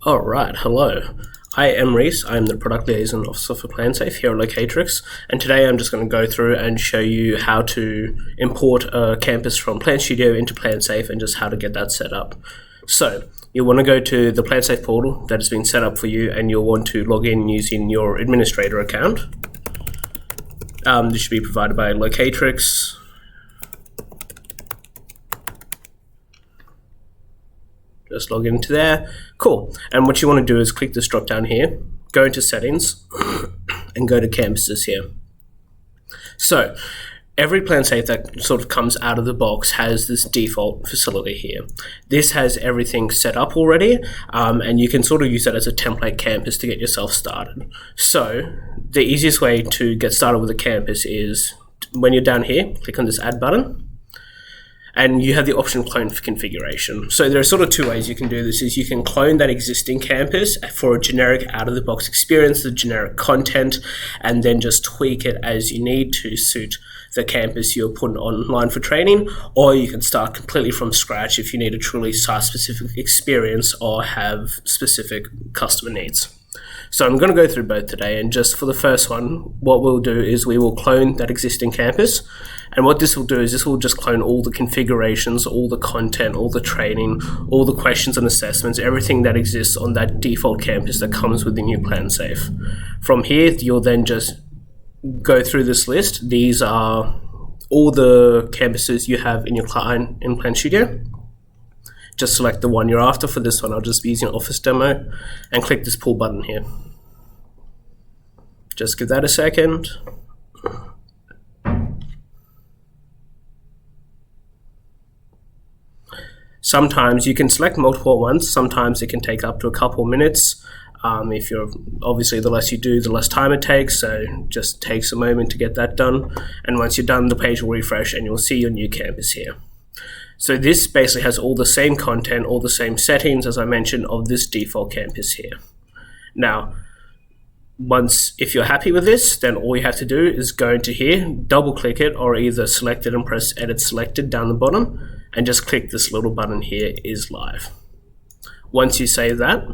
Alright, hello. I am Reese. I'm the Product Liaison Officer for PlanSafe here at Locatrix, and today I'm just going to go through and show you how to import a campus from Plan Studio into PlanSafe and just how to get that set up. So, you'll want to go to the PlanSafe portal that has been set up for you, and you'll want to log in using your administrator account. This should be provided by Locatrix. Just log into there. Cool. And what you want to do is click this drop down here, go into settings, and go to campuses here. So every PlanSafe that sort of comes out of the box has this default facility here. This has everything set up already, and you can sort of use that as a template campus to get yourself started. So the easiest way to get started with a campus is when you're down here, click on this add button, and you have the option clone for configuration. So there are sort of two ways you can do this. Is you can clone that existing campus for a generic out-of-the-box experience, the generic content, and then just tweak it as you need to suit the campus you're putting online for training, or you can start completely from scratch if you need a truly site-specific experience or have specific customer needs. So I'm going to go through both today, and just for the first one, what we'll do is we will clone that existing campus, and what this will do is this will just clone all the configurations, all the content, all the training, all the questions and assessments, everything that exists on that default campus that comes with the new PlanSafe. From here, you'll then just go through this list. These are all the campuses you have in your client in Plan Studio. Just select the one you're after. For this one, I'll just be using Office Demo and click this pull button here. Just give that a second. Sometimes you can select multiple at once. Sometimes it can take up to a couple minutes. If you're obviously, the less you do, the less time it takes. So just takes a moment to get that done. And once you're done, the page will refresh and you'll see your new campus here. So this basically has all the same content, all the same settings, as I mentioned, of this default campus here. Now, if you're happy with this, then all you have to do is go into here, double click it, or either select it and press edit selected down the bottom, and just click this little button here, is live. Once you save that,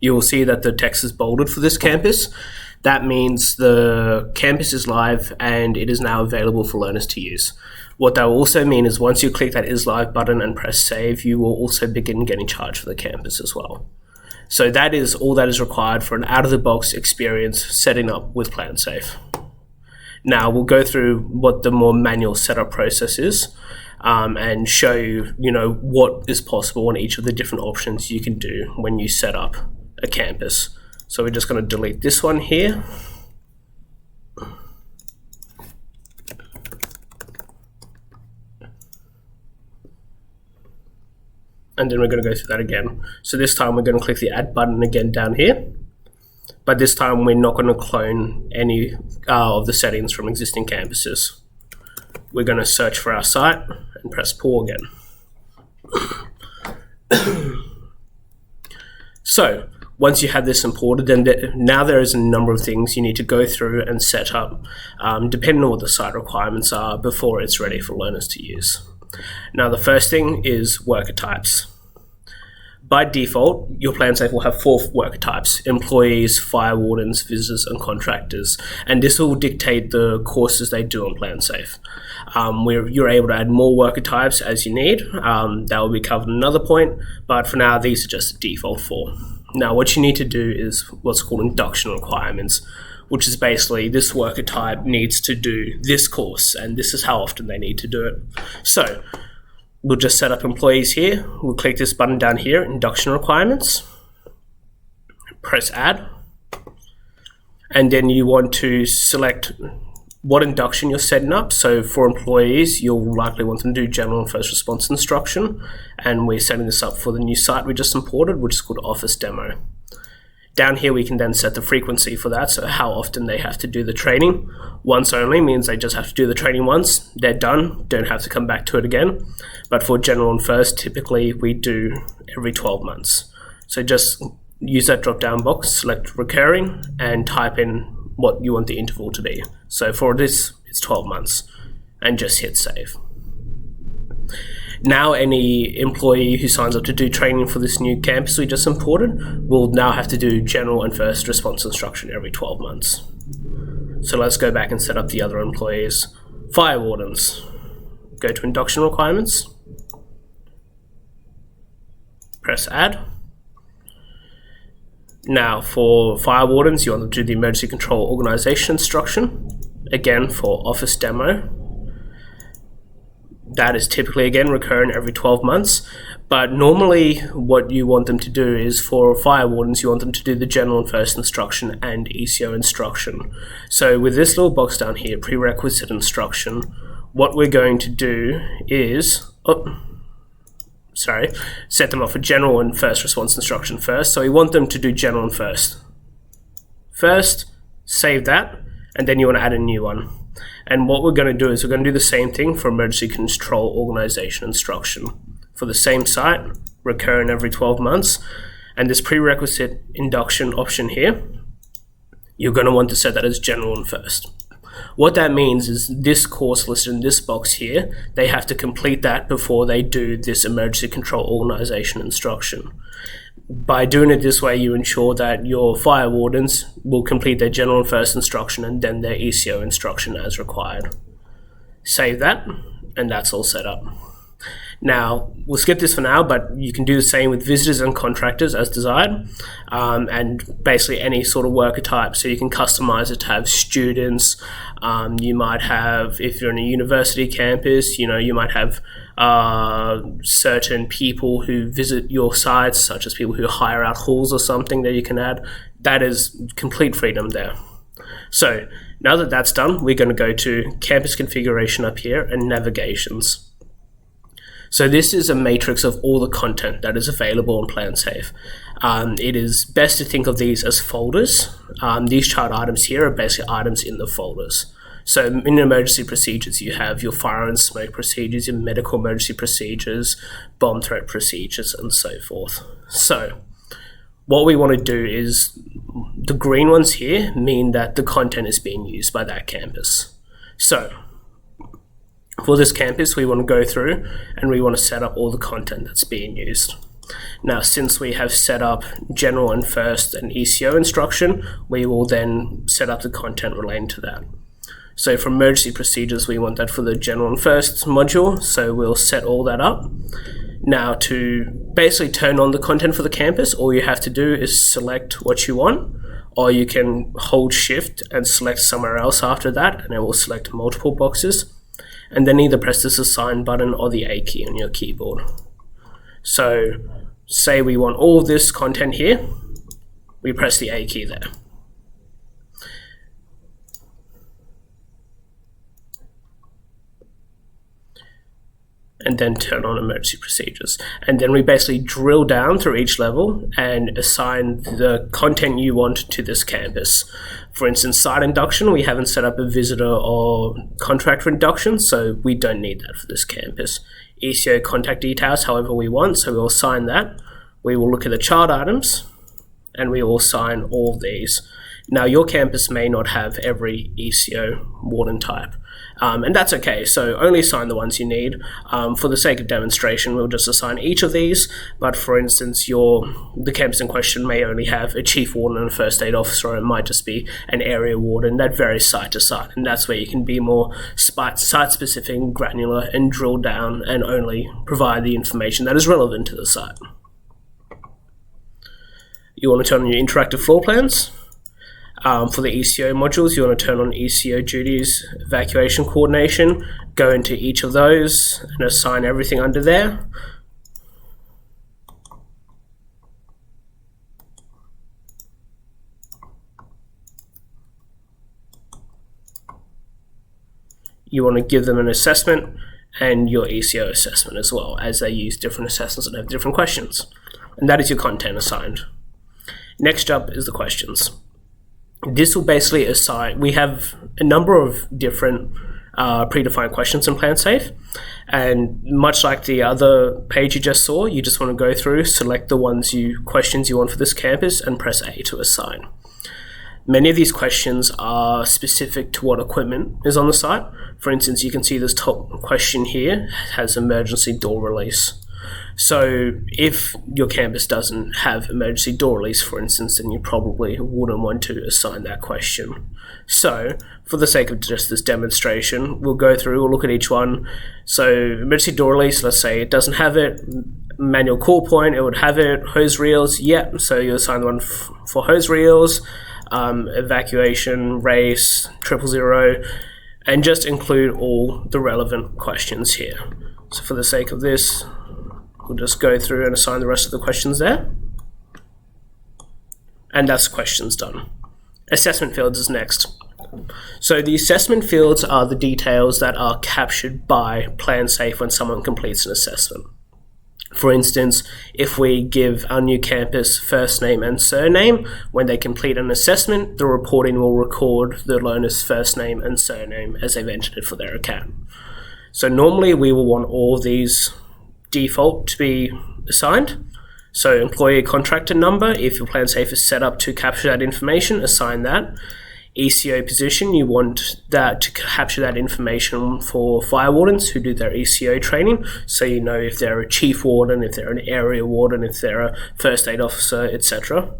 you will see that the text is bolded for this campus. That means the campus is live and it is now available for learners to use. What that will also mean is once you click that is live button and press save, you will also begin getting charged for the campus as well. So that is all that is required for an out-of-the-box experience setting up with PlanSafe. Now we'll go through what the more manual setup process is and show you, what is possible on each of the different options you can do when you set up a campus. So we're just going to delete this one here. And then we're going to go through that again. So this time we're going to click the add button again down here. But this time we're not going to clone any of the settings from existing campuses. We're going to search for our site and press pull again. So once you have this imported, then now there is a number of things you need to go through and set up, depending on what the site requirements are, before it's ready for learners to use. Now the first thing is worker types. By default, your PlanSafe will have 4 worker types: employees, fire wardens, visitors, and contractors. And this will dictate the courses they do on PlanSafe. You're able to add more worker types as you need. That will be covered in another point, but for now, these are just the default 4. Now, what you need to do is what's called induction requirements, which is basically this worker type needs to do this course, and this is how often they need to do it. So we'll just set up employees here. We'll click this button down here, induction requirements, press add, and then you want to select what induction you're setting up. So for employees, you'll likely want them to do general and first response instruction, and we're setting this up for the new site we just imported, which is called Office Demo. Down here we can then set the frequency for that, so how often they have to do the training. Once only means they just have to do the training once, they're done, don't have to come back to it again. But for general and first, typically we do every 12 months. So just use that drop down box, select recurring, and type in what you want the interval to be. So for this, it's 12 months, and just hit save. Now any employee who signs up to do training for this new campus we just imported will now have to do general and first response instruction every 12 months. So let's go back and set up the other employees. Fire wardens. Go to induction requirements. Press add. Now for fire wardens, you want them to do the emergency control organization instruction. Again, for office demo. That is typically, again, recurring every 12 months. But normally what you want them to do is, for fire wardens, you want them to do the general and first instruction and ECO instruction. So with this little box down here, prerequisite instruction, what we're going to do is, set them up for general and first response instruction first. So we want them to do general and first. First, save that, and then you want to add a new one. And what we're going to do is we're going to do the same thing for emergency control organization instruction. For the same site, recurring every 12 months. And this prerequisite induction option here, you're going to want to set that as general and first. What that means is this course listed in this box here, they have to complete that before they do this emergency control organization instruction. By doing it this way, you ensure that your fire wardens will complete their general and first instruction and then their ECO instruction as required. Save that, and that's all set up. Now, we'll skip this for now, but you can do the same with visitors and contractors as desired, and basically any sort of worker type. So you can customize it to have students. You might have, if you're on a university campus, you might have certain people who visit your sites, such as people who hire out halls or something that you can add. That is complete freedom there. So now that that's done, we're going to go to campus configuration up here and navigations. So this is a matrix of all the content that is available in PlanSafe. It is best to think of these as folders. These chart items here are basically items in the folders. So in emergency procedures, you have your fire and smoke procedures, your medical emergency procedures, bomb threat procedures, and so forth. So what we want to do is, the green ones here mean that the content is being used by that campus. So for this campus, we want to go through and we want to set up all the content that's being used. Now, since we have set up general and first and ECO instruction, we will then set up the content relating to that. So for emergency procedures, we want that for the general and first module, so we'll set all that up. Now, to basically turn on the content for the campus, all you have to do is select what you want, or you can hold shift and select somewhere else after that, and it will select multiple boxes. And then either press this assign button or the A key on your keyboard. So say we want all of this content here, we press the A key there. And then turn on emergency procedures. And then we basically drill down through each level and assign the content you want to this campus. For instance, site induction, we haven't set up a visitor or contractor induction, so we don't need that for this campus. ECO contact details, however we want, so we'll assign that. We will look at the chart items, and we will assign all of these. Now, your campus may not have every ECO warden type, and that's okay, so only assign the ones you need. For the sake of demonstration, we'll just assign each of these, but for instance, the campus in question may only have a chief warden and a first aid officer, or it might just be an area warden. That varies site to site, and that's where you can be more site-specific and granular and drill down and only provide the information that is relevant to the site. You want to turn on your interactive floor plans. For the ECO modules, you want to turn on ECO duties, evacuation coordination, go into each of those and assign everything under there. You want to give them an assessment and your ECO assessment as well, as they use different assessments and have different questions. And that is your content assigned. Next up is the questions. This will basically assign, we have a number of different predefined questions in PlanSafe, and much like the other page you just saw, you just want to go through, select the questions you want for this campus, and press A to assign. Many of these questions are specific to what equipment is on the site. For instance, you can see this top question here has emergency door release. So if your campus doesn't have emergency door release, for instance, then you probably wouldn't want to assign that question. So for the sake of just this demonstration, we'll go through, we'll look at each one. So emergency door release, let's say it doesn't have it. Manual call point, it would have it. Hose reels, yeah. So you assign one for hose reels. Evacuation, race, 000, and just include all the relevant questions here. So for the sake of this, we'll just go through and assign the rest of the questions there. And that's questions done. Assessment fields is next. So the assessment fields are the details that are captured by PlanSafe when someone completes an assessment. For instance, if we give our new campus first name and surname, when they complete an assessment, the reporting will record the learner's first name and surname as they've entered it for their account. So normally we will want all of these default to be assigned. So employee contractor number, if your PlanSafe is set up to capture that information, assign that. ECO position, you want that to capture that information for fire wardens who do their ECO training, so you know if they're a chief warden, if they're an area warden, if they're a first aid officer, etc.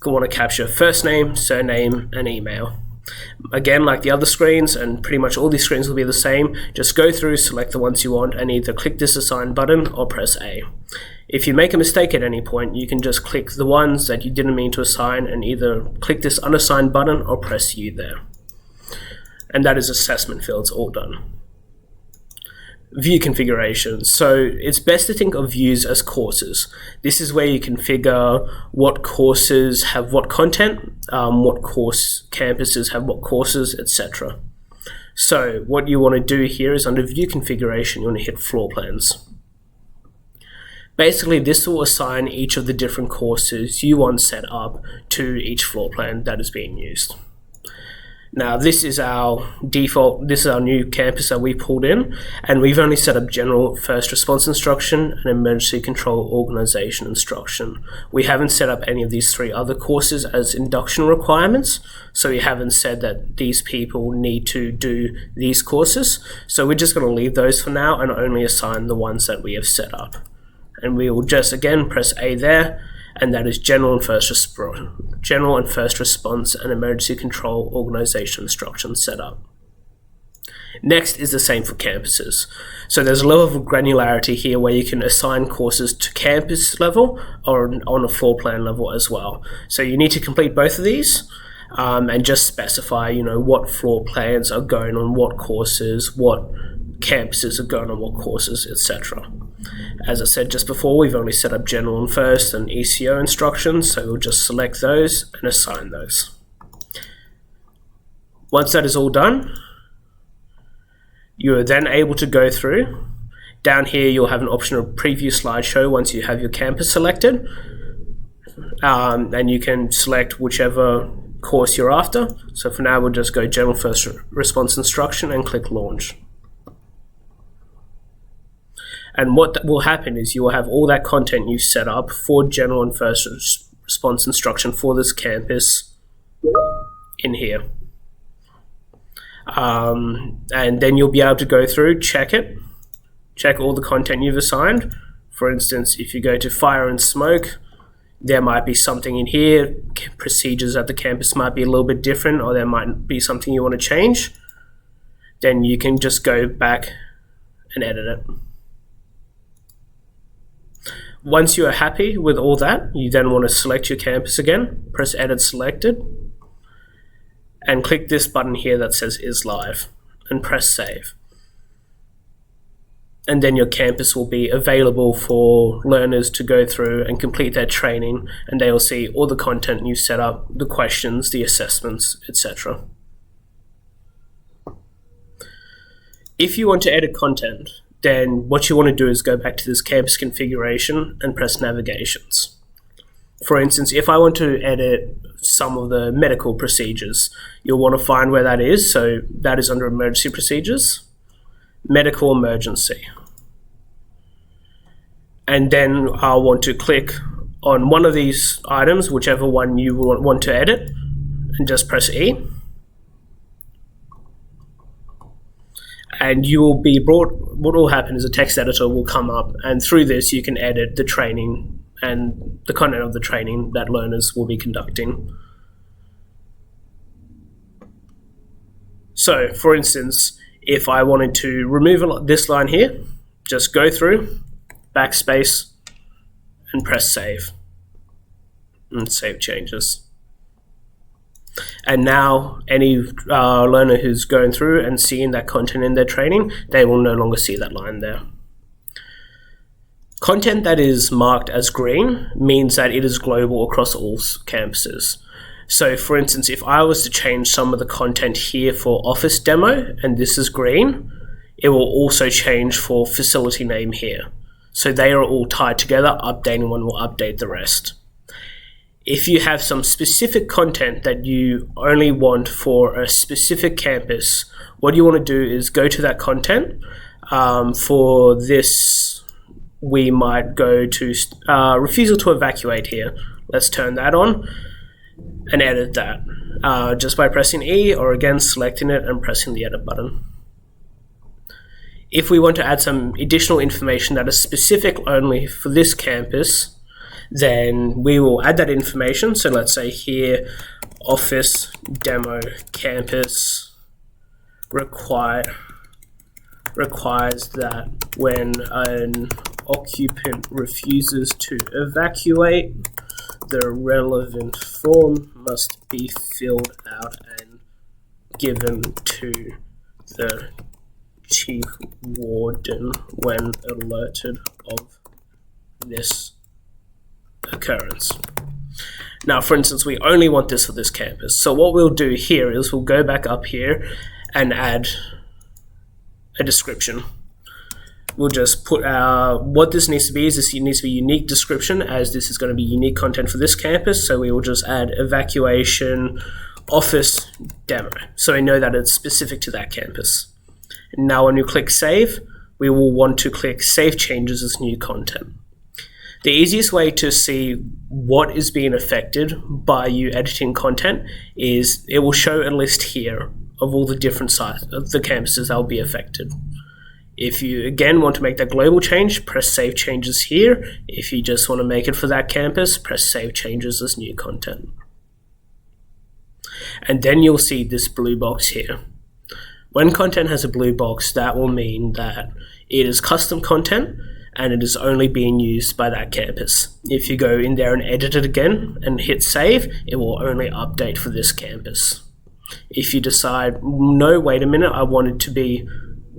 You want to capture first name, surname, and email. Again, like the other screens, and pretty much all these screens will be the same, just go through, select the ones you want, and either click this assign button or press A. If you make a mistake at any point, you can just click the ones that you didn't mean to assign and either click this unassigned button or press U there. And that is assessment fields all done. View configuration. So it's best to think of views as courses. This is where you configure what courses have what content, what course campuses have what courses, etc. So what you want to do here is under view configuration, you want to hit floor plans. Basically, this will assign each of the different courses you want set up to each floor plan that is being used. Now, this is our default, this is our new campus that we pulled in, and we've only set up general first response instruction and emergency control organization instruction. We haven't set up any of these three other courses as induction requirements, so we haven't said that these people need to do these courses. So we're just going to leave those for now and only assign the ones that we have set up. And we will just again press A there, and that is general and first response and emergency control organization instructions set up. Next is the same for campuses. So there's a level of granularity here where you can assign courses to campus level or on a floor plan level as well. So you need to complete both of these and just specify, what floor plans are going on what courses, what campuses are going on what courses, etc. As I said just before, we've only set up general and first and ECO instructions, so we'll just select those and assign those. Once that is all done, you are then able to go through. Down here you'll have an option of preview slideshow once you have your campus selected, and you can select whichever course you're after. So for now we'll just go general first response instruction and click launch. And what will happen is you will have all that content you set up for general and first response instruction for this campus in here. And then you'll be able to go through, check all the content you've assigned. For instance, if you go to fire and smoke, there might be something in here. Procedures at the campus might be a little bit different, or there might be something you want to change. Then you can just go back and edit it. Once you are happy with all that, you then want to select your campus again, press edit selected, and click this button here that says is live, and press save. And then your campus will be available for learners to go through and complete their training, and they will see all the content you set up, the questions, the assessments, etc. If you want to edit content, then what you want to do is go back to this campus configuration and press navigations. For instance, if I want to edit some of the medical procedures, you'll want to find where that is. So that is under emergency procedures, medical emergency. And then I'll want to click on one of these items, whichever one you want to edit, and just press E. And you will be brought, what will happen is a text editor will come up, and through this you can edit the training and the content of the training that learners will be conducting. So, for instance, if I wanted to remove this line here, just go through, backspace, and press save. And save changes. And now any learner who's going through and seeing that content in their training, they will no longer see that line there. Content that is marked as green means that it is global across all campuses. So for instance, if I was to change some of the content here for office demo, and this is green, it will also change for facility name here. So they are all tied together, updating one will update the rest. If you have some specific content that you only want for a specific campus, what you want to do is go to that content. For this, we might go to refusal to evacuate here. Let's turn that on and edit that just by pressing E, or again selecting it and pressing the edit button. If we want to add some additional information that is specific only for this campus, then we will add that information. So let's say here, office demo campus requires that when an occupant refuses to evacuate, the relevant form must be filled out and given to the chief warden when alerted of this occurrence. Now, for instance, we only want this for this campus. So what we'll do here is we'll go back up here and add a description. We'll just put what this needs to be is this needs to be a unique description, as this is going to be unique content for this campus. So we will just add evacuation office demo. So we know that it's specific to that campus. Now when you click save, we will want to click save changes as new content. The easiest way to see what is being affected by you editing content is it will show a list here of all the different sites of the campuses that will be affected. If you again want to make that global change, press save changes here. If you just want to make it for that campus, press save changes as new content. And then you'll see this blue box here. When content has a blue box, that will mean that it is custom content and it is only being used by that campus. If you go in there and edit it again and hit save, it will only update for this campus. If you decide, no, wait a minute, I want it to be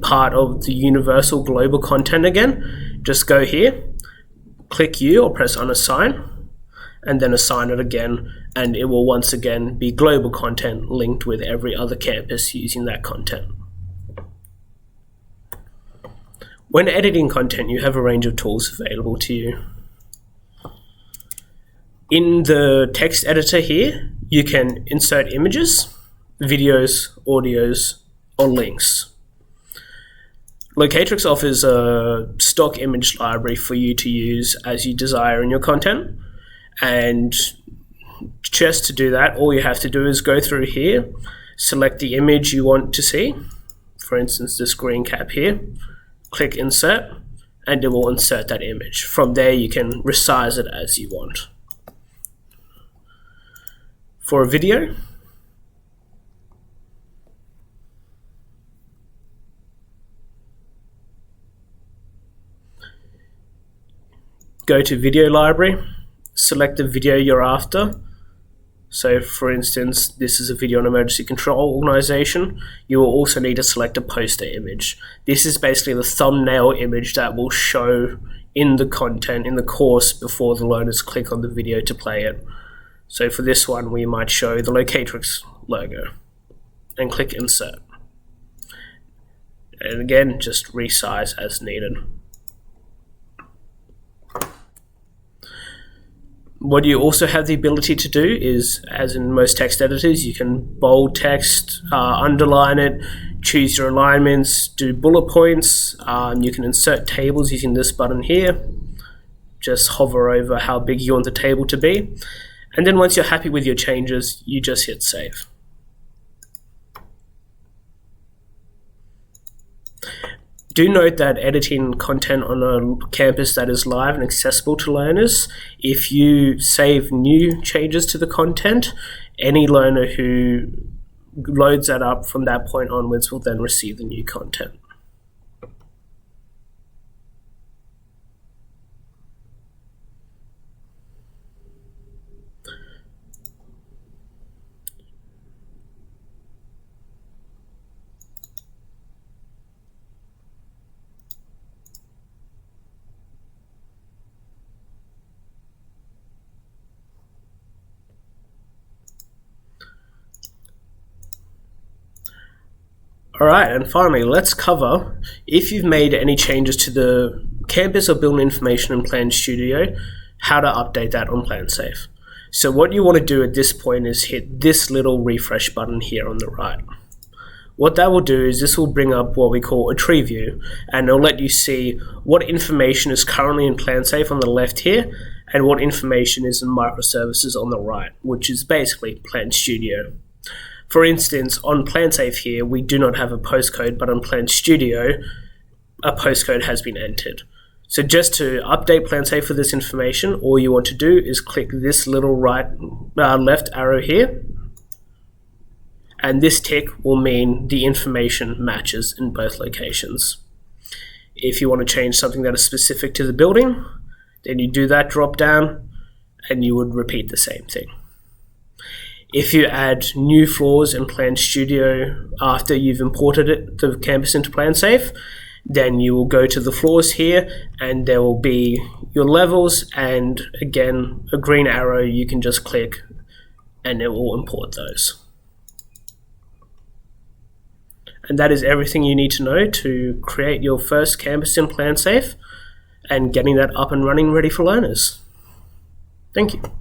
part of the universal global content again, just go here, click U or press unassign, and then assign it again, and it will once again be global content linked with every other campus using that content. When editing content, you have a range of tools available to you. In the text editor here, you can insert images, videos, audios, or links. Locatrix offers a stock image library for you to use as you desire in your content. And just to do that, all you have to do is go through here, select the image you want to see, for instance this green cap here, click insert, and it will insert that image. From there you can resize it as you want. For a video, go to video library, select the video you're after. So for instance, this is a video on emergency control organization. You will also need to select a poster image. This is basically the thumbnail image that will show in the content, in the course, before the learners click on the video to play it. So for this one, we might show the Locatrix logo and click insert. And again, just resize as needed. What you also have the ability to do is, as in most text editors, you can bold text, underline it, choose your alignments, do bullet points. You can insert tables using this button here. Just hover over how big you want the table to be. And then once you're happy with your changes, you just hit save. Do note that editing content on a campus that is live and accessible to learners, if you save new changes to the content, any learner who loads that up from that point onwards will then receive the new content. Alright, and finally, let's cover if you've made any changes to the campus or building information in Plan Studio, how to update that on PlanSafe. So what you want to do at this point is hit this little refresh button here on the right. What that will do is this will bring up what we call a tree view, and it'll let you see what information is currently in PlanSafe on the left here, and what information is in microservices on the right, which is basically Plan Studio. For instance, on PlanSafe here, we do not have a postcode, but on Plan Studio, a postcode has been entered. So just to update PlanSafe for this information, all you want to do is click this little left arrow here, and this tick will mean the information matches in both locations. If you want to change something that is specific to the building, then you do that drop down, and you would repeat the same thing. If you add new floors in Plan Studio after you've imported the campus into PlanSafe, then you will go to the floors here and there will be your levels, and again, a green arrow you can just click and it will import those. And that is everything you need to know to create your first campus in PlanSafe and getting that up and running ready for learners. Thank you.